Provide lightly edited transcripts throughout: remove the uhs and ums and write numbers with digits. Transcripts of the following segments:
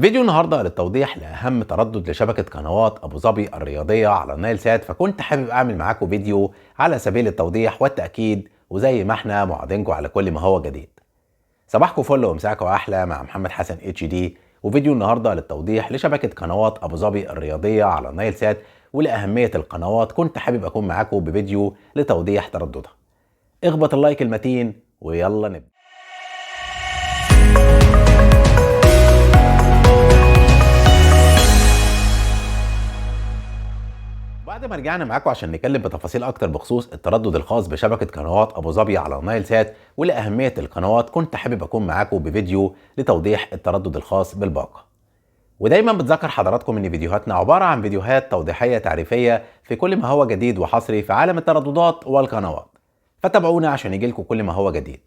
فيديو النهارده للتوضيح لأهم تردد لشبكة قنوات أبو ظبي الرياضية على النايل سات، فكنت حابب أعمل معاكم فيديو على سبيل التوضيح والتأكيد، وزي ما احنا موعدينكم على كل ما هو جديد. صباحكم فل ومساكم أحلى مع محمد حسن اتش دي، وفيديو النهارده للتوضيح لشبكة قنوات أبو ظبي الرياضية على النايل سات ولأهمية القنوات. كنت حابب أكون معاكم بفيديو لتوضيح ترددها. اخبط اللايك المتين ويلا نبدأ. بعد ما رجعنا معاكم عشان نتكلم بتفاصيل اكتر بخصوص التردد الخاص بشبكه قنوات ابو ظبي على النايل سات ولاهميه القنوات، كنت حابب اكون معاكم بفيديو لتوضيح التردد الخاص بالباقه. ودايما بتذكر حضراتكم ان فيديوهاتنا عباره عن فيديوهات توضيحيه تعريفيه في كل ما هو جديد وحصري في عالم الترددات والقنوات، فتابعونا عشان يجيلكم كل ما هو جديد.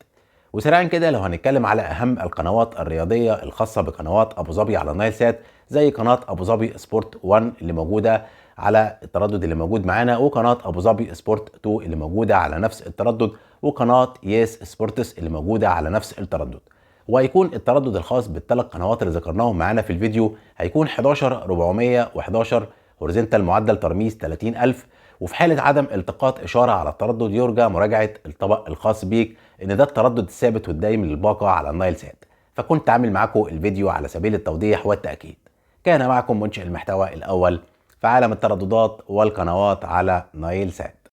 وسريعا كده لو هنتكلم على اهم القنوات الرياضيه الخاصه بقنوات ابو ظبي على النايل سات، زي قناه ابو ظبي سبورت 1 اللي موجوده على التردد اللي موجود معانا، وقناه ابو ظبي سبورت 2 اللي موجوده على نفس التردد، وقناه يس سبورتس اللي موجوده على نفس التردد. وهيكون التردد الخاص بالثلاث قنوات اللي ذكرناهم معانا في الفيديو هيكون 11411 هوريزونتال معدل ترميز 30000. وفي حالة عدم التقاط إشارة على التردد يرجى مراجعة الطبق الخاص بيك، إن ده التردد الثابت والدايم للباقة على النايل سات. فكنت عامل معاكم الفيديو على سبيل التوضيح والتأكيد. كان معكم منشئ المحتوى الأول في عالم الترددات والقنوات على نايل سات.